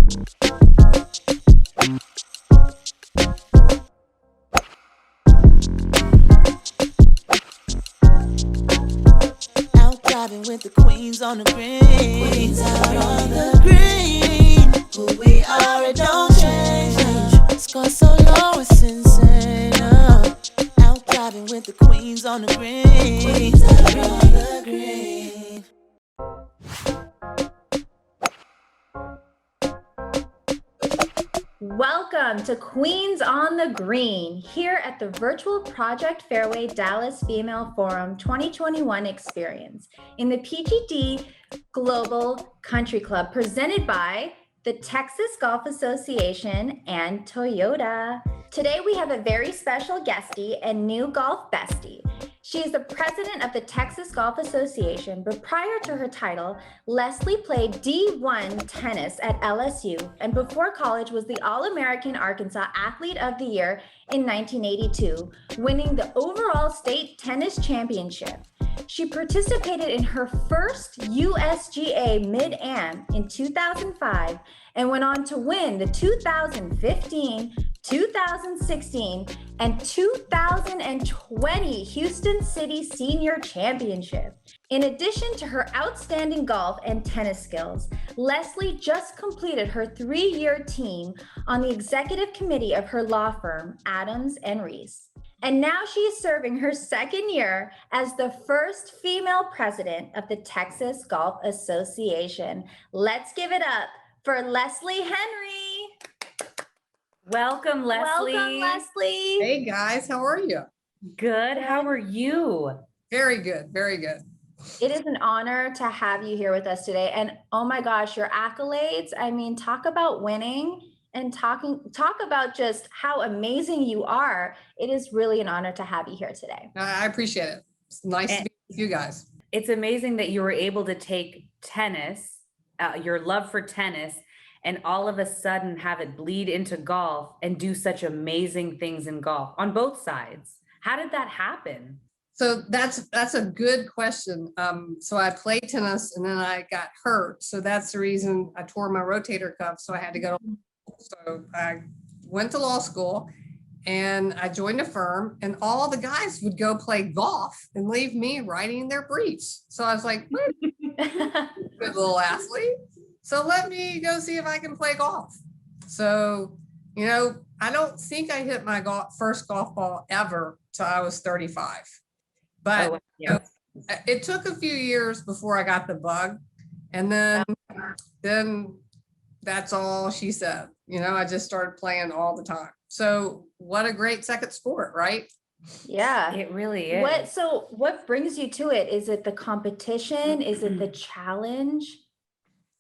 Out driving with the queens on the green. Queens out on the green. Who we are, it don't change. Score so low, it's insane. Out driving with the queens on the green. Queens out on the green. Welcome to Queens on the Green, here at the virtual Project Fairway Dallas Female Forum 2021 experience in the PGD Global Country Club, presented by the Texas Golf Association and Toyota. Today we have a very special guestie and new golf bestie. She is the president of the Texas Golf Association, but prior to her title, Leslie played D1 tennis at LSU, and before college was the All-American Arkansas Athlete of the Year in 1982, winning the overall state tennis championship. She participated in her first USGA Mid-Am in 2005 and went on to win the 2015, 2016, and 2020 Houston City Senior Championship. In addition to her outstanding golf and tennis skills, Leslie just completed her 3-year team on the executive committee of her law firm, Adams and Reese. And now she is serving her 2nd year as the first female president of the Texas Golf Association. Let's give it up for Leslie Henry. Welcome, Leslie. Welcome, Leslie. Hey guys, how are you? Good. How are you? Very good, very good. It is an honor to have you here with us today. And oh my gosh, your accolades. I mean, talk about winning and talk about just how amazing you are. It is really an honor to have you here today. I appreciate it. It's nice to be with you guys. It's amazing that you were able to take tennis, your love for tennis, and all of a sudden have it bleed into golf and do such amazing things in golf on both sides. How did that happen? So that's a good question. So I played tennis and then I got hurt. So that's the reason I tore my rotator cuff. So I had to go to law school. So I went to law school and I joined a firm, and all the guys would go play golf and leave me writing their briefs. So I was like, good little athlete. So let me go see if I can play golf. So, I don't think I hit my first golf ball ever till I was 35. But it took a few years before I got the bug. And then that's all she said. I just started playing all the time. So what a great second sport, right? Yeah, it really is. What brings you to it? Is it the competition? Is it the challenge?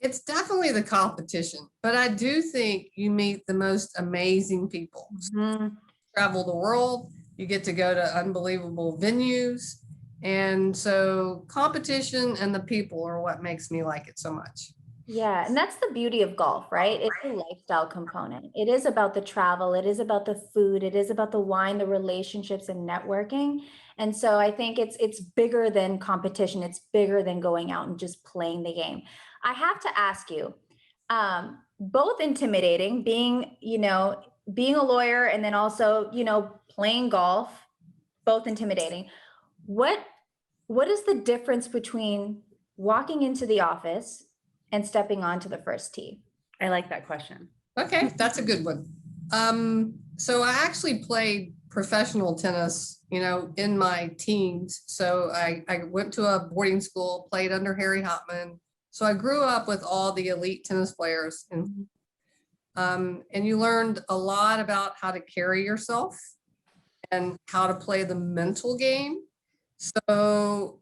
It's definitely the competition, but I do think you meet the most amazing people. Mm-hmm. Travel the world, you get to go to unbelievable venues. And so competition and the people are what makes me like it so much. Yeah, and that's the beauty of golf, right? It's a lifestyle component. It is about the travel, it is about the food, it is about the wine, the relationships, and networking. And so I think it's bigger than competition. It's bigger than going out and just playing the game. I have to ask you, both intimidating, being a lawyer and then also, playing golf, both intimidating. What is the difference between walking into the office and stepping onto the first tee? I like that question. Okay, that's a good one. So I actually played professional tennis, in my teens. So I went to a boarding school, played under Harry Hopman. So I grew up with all the elite tennis players, and you learned a lot about how to carry yourself and how to play the mental game. So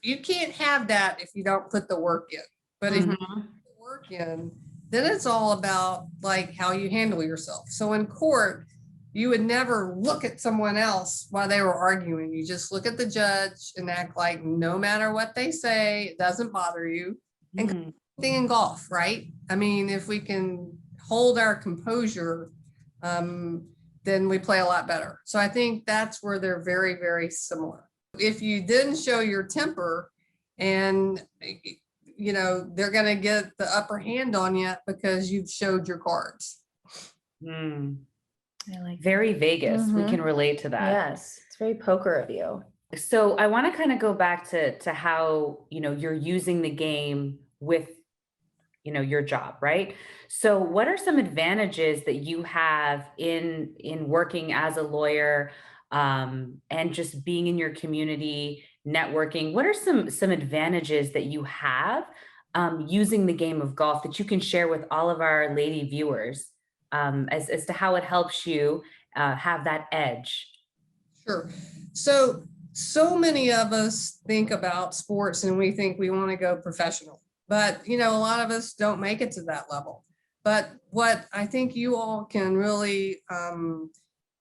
you can't have that if you don't put the work in. But if you put the work in, then it's all about like how you handle yourself. So in court, you would never look at someone else while they were arguing. You just look at the judge and act like no matter what they say, it doesn't bother you. And thing in golf, right? I mean, if we can hold our composure, then we play a lot better. So I think that's where they're very, very similar. If you didn't show your temper and you know, they're going to get the upper hand on you because you've showed your cards. Mm. I like Very Vegas. We can Mhm. relate to that. Yes, it's very poker of you. So I want to kind of go back to how, you know, you're using the game with, you know, your job, right? So what are some advantages that you have in working as a lawyer, and just being in your community, networking? What are some advantages that you have, using the game of golf that you can share with all of our lady viewers, as to how it helps you have that edge? Sure. So many of us think about sports and we think we want to go professional, but you know, a lot of us don't make it to that level. But what I think you all can really,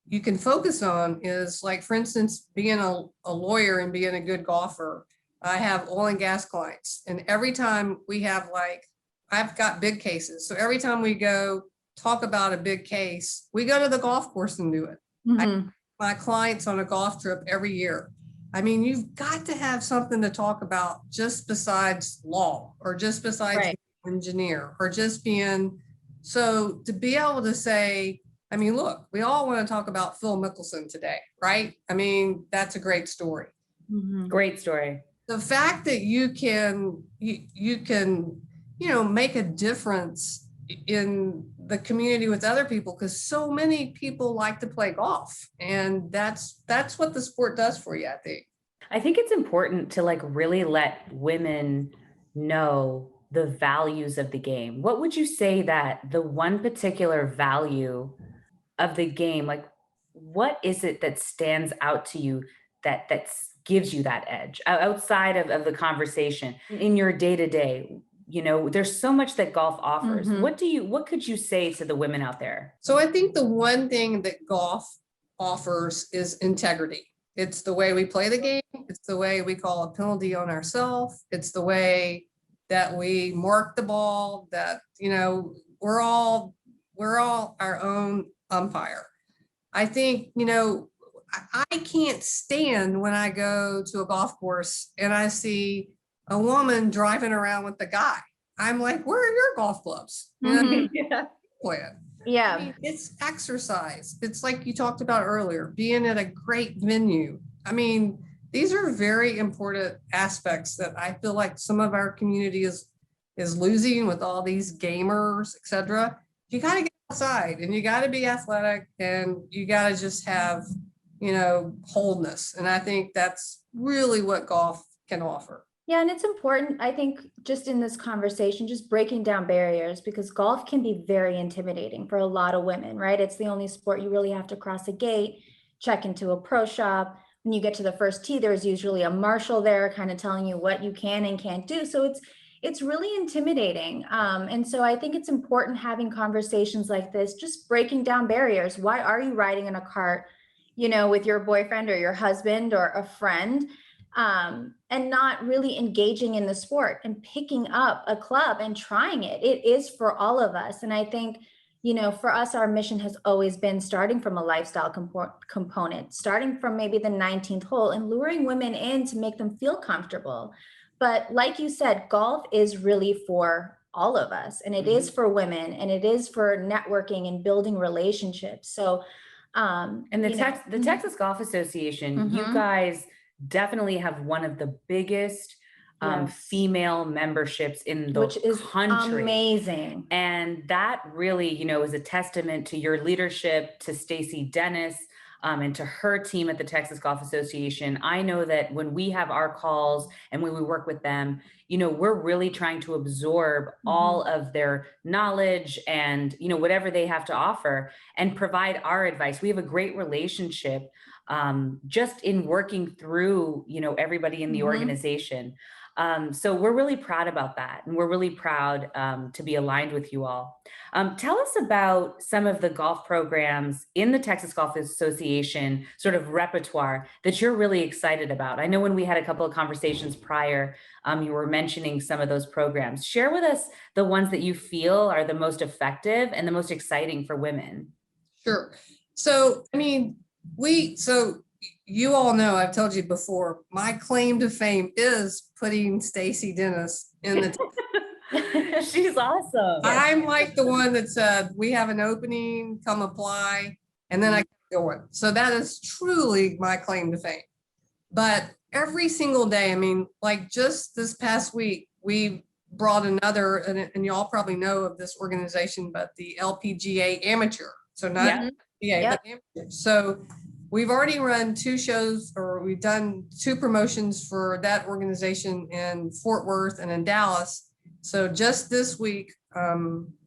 you can focus on is, like, for instance, being a lawyer and being a good golfer. I have oil and gas clients, and every time we have, like, I've got big cases. So every time we go talk about a big case, we go to the golf course and do it. Mhm. My clients on a golf trip every year. I mean, you've got to have something to talk about just besides law, or just besides Right. being an engineer, or just being, so to be able to say, I mean, look, we all want to talk about Phil Mickelson today, right? I mean, that's a great story. Mhm. Great story. The fact that you can, you can, you know, make a difference in the community with other people, because so many people like to play golf, and that's what the sport does for you, I think. I think it's important to like really let women know the values of the game. What would you say that the one particular value of the game, like what is it that stands out to you that gives you that edge outside of the conversation in your day to day? You know, there's so much that golf offers. Mhm. What could you say to the women out there? So I think the one thing that golf offers is integrity. It's the way we play the game. It's the way we call a penalty on ourselves. It's the way that we mark the ball, that, you know, we're all our own umpire. I think, you know, I can't stand when I go to a golf course and I see a woman driving around with the guy. I'm like, where are your golf clubs? You know, Mhm. Yeah. plan. I Yeah. mean, it's exercise. It's like you talked about earlier, being at a great venue. I mean, these are very important aspects that I feel like some of our community is losing with all these gamers, etc. You got to get outside, and you got to be athletic, and you got to just have, you know, wholeness. And I think that's really what golf can offer. Yeah, and it's important, I think, just in this conversation, just breaking down barriers, because golf can be very intimidating for a lot of women, right? It's the only sport you really have to cross a gate, check into a pro shop. When you get to the first tee, there's usually a marshal there kind of telling you what you can and can't do. So it's really intimidating. And so I think it's important having conversations like this, just breaking down barriers. Why are you riding in a cart, you know, with your boyfriend or your husband or a friend? And not really engaging in the sport and picking up a club and trying it. It is for all of us. And I think, you know, for us, our mission has always been starting from a lifestyle component, starting from maybe the 19th hole and luring women in to make them feel comfortable. But like you said, golf is really for all of us, and it is for women, and it is for networking and building relationships. So, And the Texas Golf Association, you Mhm. guys definitely have one of the biggest Yes. female memberships in the Which is country. amazing. And that really, you know, is a testament to your leadership, to Stacey Dennis, and to her team at the Texas Golf Association. I know that when we have our calls and when we work with them, you know, we're really trying to absorb all of their knowledge and, you know, whatever they have to offer and provide our advice. We have a great relationship, just in working through, you know, everybody in the organization. So we're really proud about that. And we're really proud, to be aligned with you all. Tell us about some of the golf programs in the Texas Golf Association sort of repertoire that you're really excited about. I know when we had a couple of conversations prior, you were mentioning some of those programs. Share with us the ones that you feel are the most effective and the most exciting for women. Sure. So, I mean, so you all know, I've told you before, my claim to fame is putting Stacey Dennis in the She's awesome. I'm like the one that said, we have an opening, come apply, and then I kept going. So that is truly my claim to fame. But every single day, I mean, like just this past week, we brought another, and y'all probably know of this organization, but the LPGA Amateur. So not PGA, but amateur. So we've already run 2 shows, or we've done 2 promotions for that organization in Fort Worth and in Dallas. So just this week,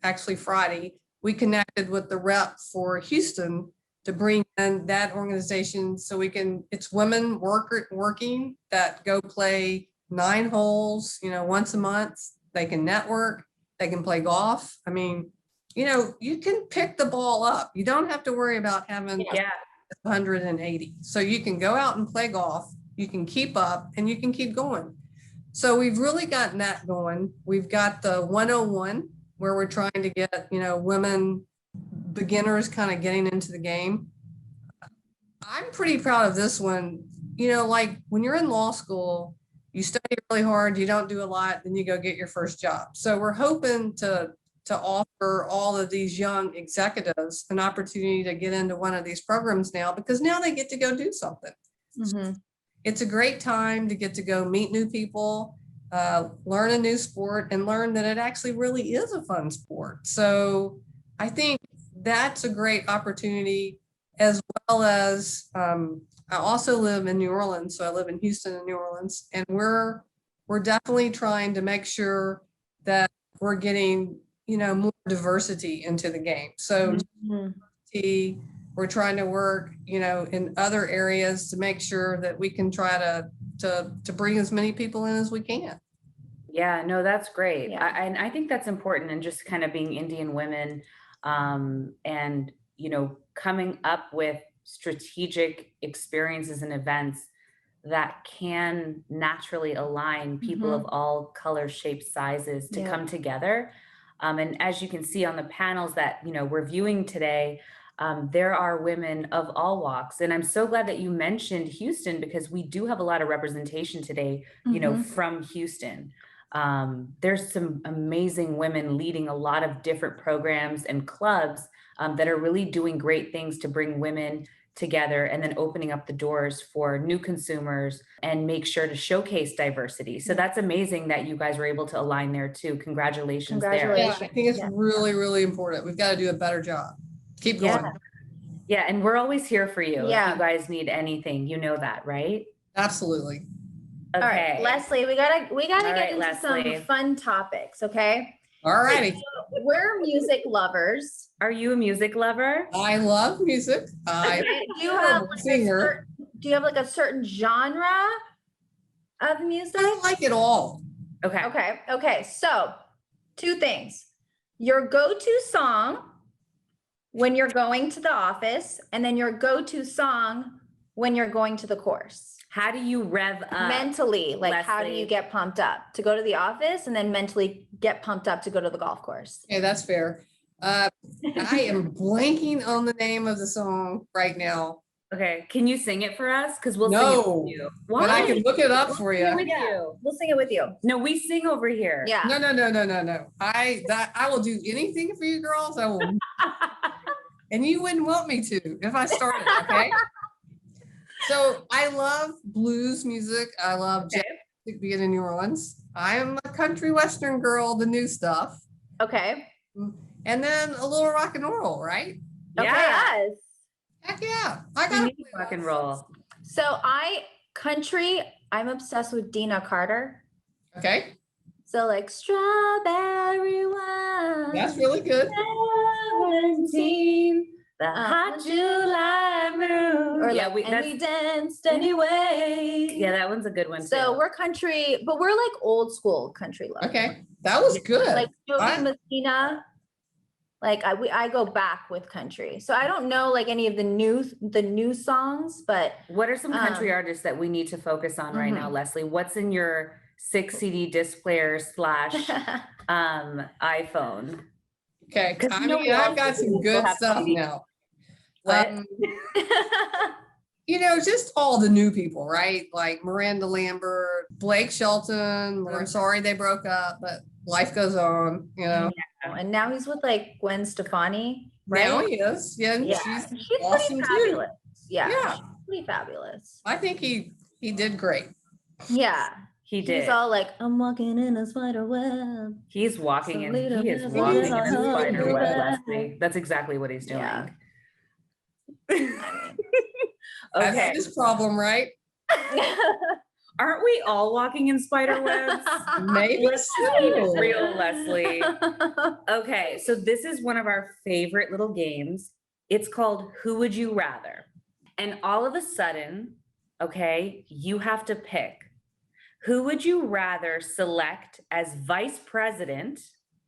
actually Friday, we connected with the rep for Houston to bring in that organization so we can, it's women working that go play 9 holes, you know, once a month. They can network, they can play golf. I mean, you know, you can pick the ball up. You don't have to worry about having 180. So you can go out and play golf, you can keep up, and you can keep going. So we've really gotten that going. We've got the 101 where we're trying to get, you know, women beginners kind of getting into the game. I'm pretty proud of this one. You know, like when you're in law school, you study really hard, you don't do a lot, then you go get your first job. So we're hoping to offer all of these young executives an opportunity to get into one of these programs now, because now they get to go do something. Mm-hmm. It's a great time to get to go meet new people, learn a new sport, and learn that it actually really is a fun sport. So I think that's a great opportunity, as well as I also live in New Orleans. So I live in Houston and New Orleans, and we're definitely trying to make sure that we're getting, you know, more diversity into the game. So we're trying to work, you know, in other areas to make sure that we can try to bring as many people in as we can. Yeah, no, that's great. Yeah. And I think that's important, and just kind of being Indian women, and, you know, coming up with strategic experiences and events that can naturally align people of all colors, shapes, sizes to come together. And as you can see on the panels that, you know, we're viewing today, there are women of all walks. And I'm so glad that you mentioned Houston, because we do have a lot of representation today, you know, from Houston. There's some amazing women leading a lot of different programs and clubs that are really doing great things to bring women together, and then opening up the doors for new consumers and make sure to showcase diversity. So that's amazing that you guys were able to align there too. Congratulations there. Yeah, I think it's really, really important. We've got to do a better job. Keep going. Yeah, and we're always here for you. Yeah. If you guys need anything, you know that, right? Absolutely. Okay. All right, Leslie, we gotta All get right, into Leslie. some fun topics, okay? All righty. So we're music lovers. Are you a music lover? I love music. Okay, do you have like singer. do you have like a certain genre of music? I like it all. Okay. Okay. So 2 things. Your go-to song when you're going to the office, and then your go-to song when you're going to the course. How do you rev up? Mentally, like how do Leslie? you get pumped up to go to the office, and then mentally get pumped up to go to the golf course? Okay, that's fair. I am blanking on the name of the song right now, Okay. Can you sing it for us? Because we'll sing No, it with you. but I can look it up for We'll sing it you. with you. We'll sing it with you. No, we sing over here. Yeah. No. I will do anything for you girls. I will, and you wouldn't want me to if I started. Okay. So I love blues music. I love jazz music, being in New Orleans. I'm a country western girl, the new stuff, Okay. and then a little rock and roll, right? Okay. Yeah. Yes. Heck yeah, I You got need rock and roll. So I'm obsessed with Dina Carter. Okay, So like strawberry wine. that's really good. 17, the hot July moon. Or Yeah, like, we and that's we danced anyway. yeah, that one's a good one So too. we're country, but we're like old school country love. Okay, that was good. Like Joey I- Messina. Like I go back with country. So I don't know like any of the new songs, but What are some country artists that we need to focus on right now, Leslie? What's in your 6 CD disc player / iPhone? Okay, 'Cause I you know mean, we I've also got some still good have stuff CD. now. What? just all the new people, right? Like Miranda Lambert, Blake Shelton. I'm sorry they broke up, but life goes on, And now he's with like Gwen Stefani, right? Now he is. Yeah, and Yeah, she's she's awesome pretty too. fabulous. Yeah, Yeah. she's pretty fabulous. I think he did great. Yeah, He did. he's all like, I'm walking in a spider web. He's walking in. He is He walking in is a spider web, walking. Leslie. That's exactly what he's doing. Yeah. That's Okay. his problem, right? Aren't we all walking in spider webs? Maybe Let's just keep it so. real, Leslie. Okay, so this is one of our favorite little games. It's called Who Would You Rather? And all of a sudden, okay, you have to pick. Who would you rather select as vice president,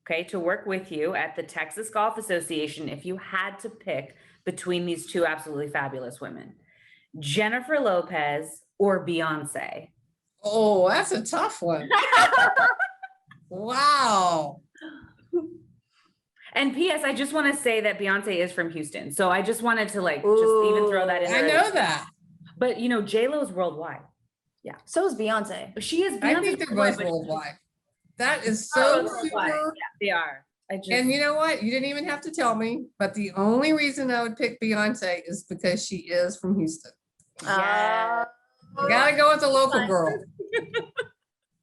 okay, to work with you at the Texas Golf Association if you had to pick between these two absolutely fabulous women? Jennifer Lopez or Beyonce? Oh, that's a tough one. Wow. And P.S. I just want to say that Beyonce is from Houston. So I just wanted to just even throw that in I there. know that. But J-Lo's worldwide. So is Beyonce. She is I Beyonce's think they're worldwide, both but worldwide. That is they're so worldwide. super. Yeah, they are. And you know what? You didn't even have to tell me, but the only reason I would pick Beyonce is because she is from Houston. Yeah. You gotta go with the local girl.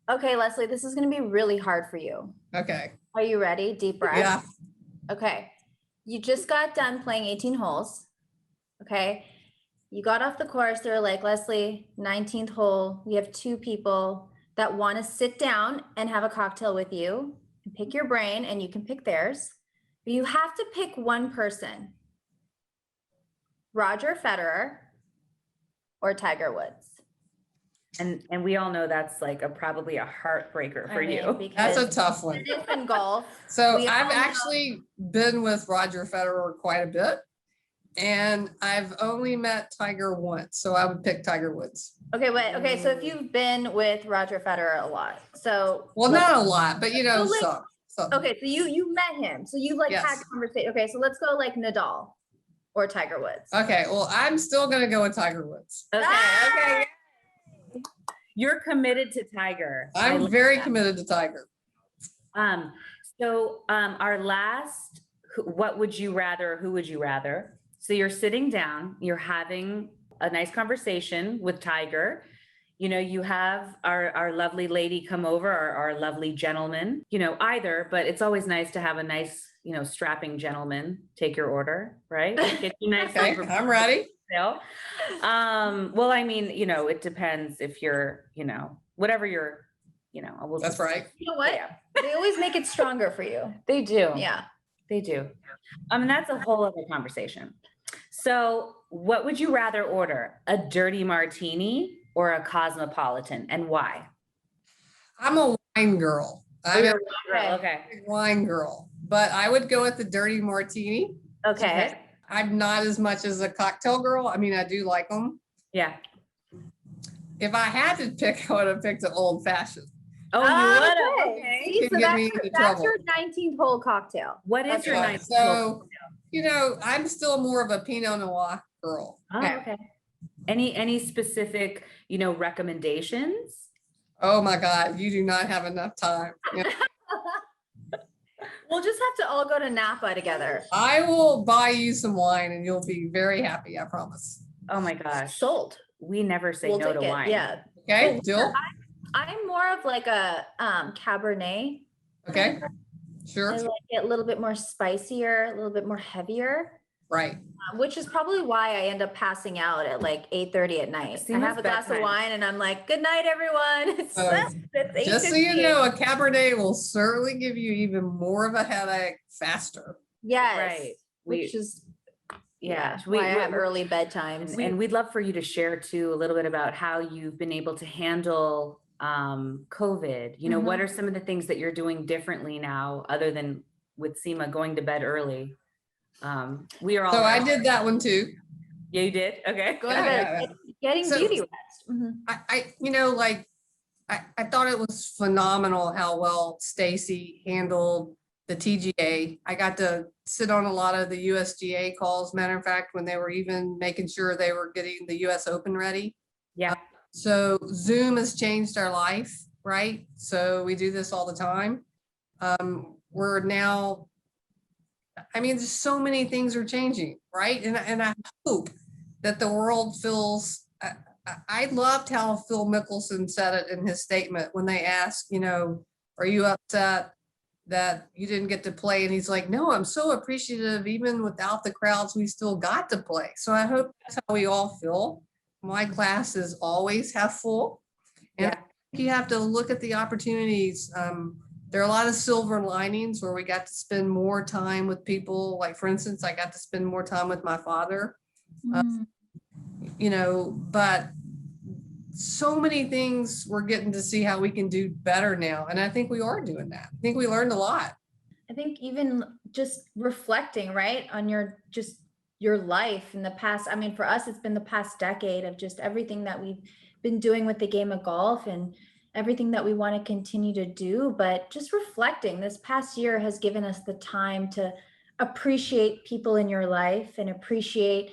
Okay, Leslie, this is going to be really hard for you. Okay. Are you ready? Deep breath. Yeah. Okay. You just got done playing 18 holes. Okay. You got off the course. They were like, Leslie, 19th hole. We have 2 people that want to sit down and have a cocktail with you and pick your brain, and you can pick theirs. But you have to pick one person. Roger Federer or Tiger Woods. And we all know that's like probably a heartbreaker for you. That's a tough one. Tennis and golf. So We I've all know- actually been with Roger Federer quite a bit. And I've only met Tiger once. So I would pick Tiger Woods. Okay, wait. Okay, so if you've been with Roger Federer a lot, so Well, not a lot, but So like- some. okay, so you met him, so you like had Yes. conversation. Okay, so let's go like Nadal or Tiger Woods. Okay, well, I'm still gonna go with Tiger Woods. Okay, Ah! You're committed to Tiger. I I'm love very that. committed to Tiger. Our last, what would you rather, who would you rather? So you're sitting down, you're having a nice conversation with Tiger. You have our lovely lady come over, our lovely gentleman, either, but it's always nice to have a nice, strapping gentleman take your order, right? Get you nice. Okay, I'm ready. Well, I mean, it depends if you're, whatever you're, That's right. You know what? Yeah. They always make it stronger for you. They do. Yeah. They do. That's a whole other conversation. So what would you rather order? A dirty martini or a cosmopolitan, and why? I'm a wine girl. I'm a Okay. big wine girl, but I would go with the dirty martini. Okay. I'm not as much as a cocktail girl. I mean, I do like them. Yeah. If I had to pick, I would have picked an old fashioned. Oh, you would have. Okay. Okay. See, Can so get me into that's trouble. your 19th hole cocktail. What is That's your right. nice? So, I'm still more of a Pinot Noir girl. Oh, okay. Any specific, recommendations? Oh my God, you do not have enough time. Yeah. We'll just have to all go to Napa together. I will buy you some wine and you'll be very happy, I promise. Oh my gosh. Sold. We never say We'll no take to it. wine. Yeah. Okay, deal? I'm more of like a Cabernet. Okay, I sure, like it a little bit more spicier, a little bit more heavier, right. which is probably why I end up passing out at like 8:30 at night. See, I that's have a glass of bedtime. wine and I'm like, good night, everyone. It's, it's Just so you 8:58. know, a Cabernet will certainly give you even more of a headache faster. Yes. Right. Which is Yeah. why I have early bedtimes. And we'd love for you to share too a little bit about how you've been able to handle COVID. What are some of the things that you're doing differently now, other than with Seema going to bed early? We are all. So I did that one too. Yeah, you did. Okay. Go to Yeah, bed, getting So- beauty rest. Mhm. I thought it was phenomenal how well Stacy handled the TGA. I got to sit on a lot of the USGA calls. Matter of fact, when they were even making sure they were getting the US Open ready. Yeah. So Zoom has changed our life, right? So we do this all the time. We're now, I mean, there's so many things are changing, right? And I hope that the world feels, I loved how Phil Mickelson said it in his statement when they asked, you know, are you upset that you didn't get to play? And he's like, no, I'm so appreciative. Even without the crowds, we still got to play. So I hope that's how we all feel. My classes always half full. And Yeah. you have to look at the opportunities. There are a lot of silver linings where we got to spend more time with people. Like, for instance, I got to spend more time with my father, you know, but so many things we're getting to see how we can do better now. And I think we are doing that. I think we learned a lot. I think even just reflecting, right, on your life in the past. I mean, for us, it's been the past decade of just everything that we've been doing with the game of golf and everything that we want to continue to do. But just reflecting, this past year has given us the time to appreciate people in your life and appreciate,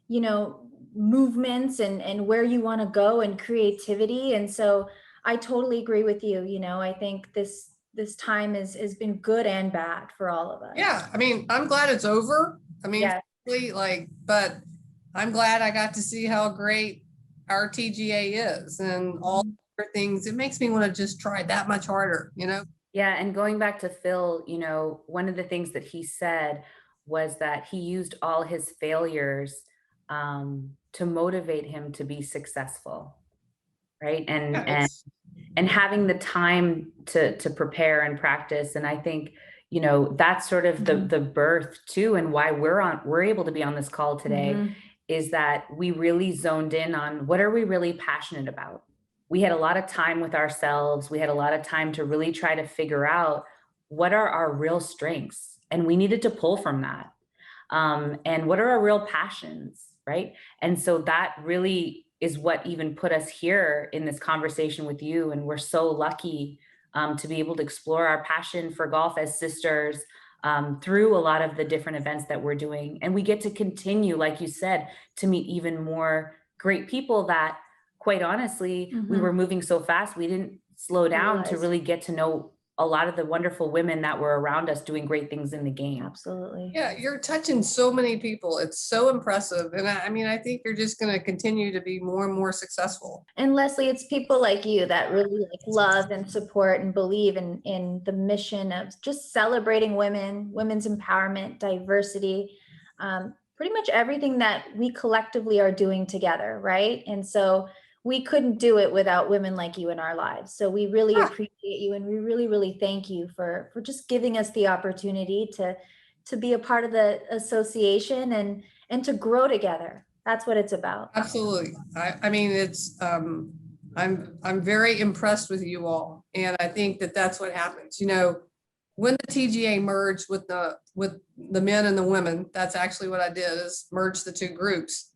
you know, movements and where you want to go and creativity. And so I totally agree with you. You know, I think this time has been good and bad for all of us. Yeah. I mean, I'm glad it's over. I mean, Yeah. really, like, but I'm glad I got to see how great our TGA is and all the other things. It makes me want to just try that much harder, you know? Yeah. And going back to Phil, you know, one of the things that he said was that he used all his failures to motivate him to be successful. Right. Yeah, And having the time to prepare and practice. And I think, you know, that's sort of the birth too, and why we're able to be on this call today is that we really zoned in on what are we really passionate about. We had a lot of time with ourselves. We had a lot of time to really try to figure out what are our real strengths, and we needed to pull from that. And what are our real passions, right? And so that really is what even put us here in this conversation with you. And we're so lucky to be able to explore our passion for golf as sisters through a lot of the different events that we're doing. And we get to continue, like you said, to meet even more great people that, quite honestly, we were moving so fast, we didn't slow down to really get to know a lot of the wonderful women that were around us doing great things in the game. Absolutely. Yeah, you're touching so many people. It's so impressive. And I mean, I think you're just going to continue to be more and more successful. And Leslie, it's people like you that really like love and support and believe in the mission of just celebrating women, women's empowerment, diversity, pretty much everything that we collectively are doing together, right? And so we couldn't do it without women like you in our lives. So we really appreciate you, and we really, really thank you for just giving us the opportunity to be a part of the association and to grow together. That's what it's about. Absolutely. I mean, it's I'm very impressed with you all, and I think that that's what happens. You know, when the TGA merged with the men and the women, that's actually what I did, is merge the two groups.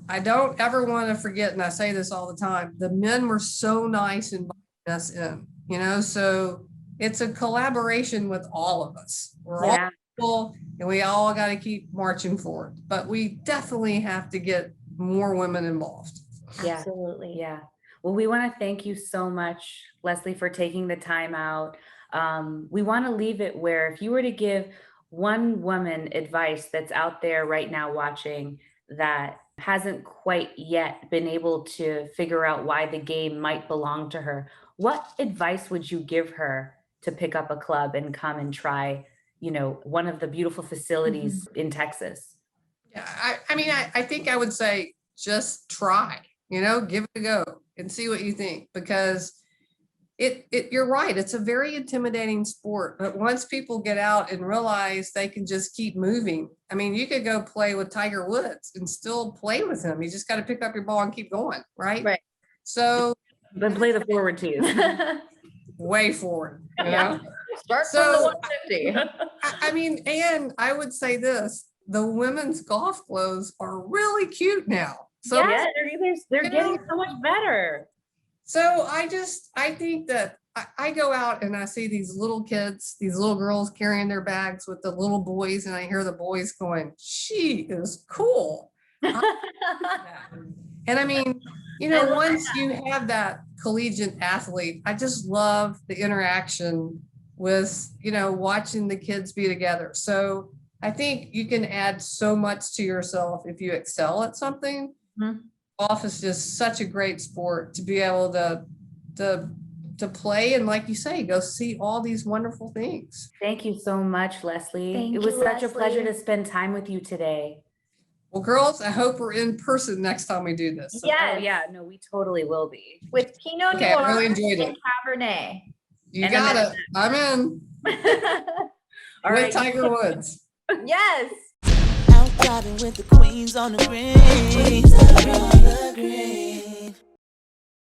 I don't ever want to forget, and I say this all the time, the men were so nice in bringing us in, you know, so it's a collaboration with all of us. We're all people, and we all got to keep marching forward, but we definitely have to get more women involved. Yeah. Absolutely. Yeah. Well, we want to thank you so much, Leslie, for taking the time out. We want to leave it where if you were to give one woman advice that's out there right now watching that hasn't quite yet been able to figure out why the game might belong to her, what advice would you give her to pick up a club and come and try, you know, one of the beautiful facilities in Texas? Yeah, I mean, I think I would say just try, you know, give it a go and see what you think, because you're right. It's a very intimidating sport, but once people get out and realize they can just keep moving, I mean, you could go play with Tiger Woods and still play with him. You just got to pick up your ball and keep going, right? Right. So Then play the forward tees. way forward, you know? Start So, from the 150. I mean, and I would say this, the women's golf clothes are really cute now. So Yeah, they're getting so much better. So I think that I go out and I see these little kids, these little girls carrying their bags with the little boys, and I hear the boys going, "She is cool." And I mean, once you have that collegiate athlete, I just love the interaction with, watching the kids be together. So I think you can add so much to yourself if you excel at something. Mhm. Golf is just such a great sport to be able to play, and like you say, go see all these wonderful things. Thank you so much, Leslie. Thank It was you, such a pleasure Leslie. to spend time with you today. Well, girls, I hope we're in person next time we do this. So, Yes. Oh yeah, no, we totally will be. With Pinot Okay, I Noir really enjoyed it. and Cabernet. You And got I'm it. I'm in. All With right. Tiger Woods. Yes. Out driving with the queens on the green. Queens are on the green.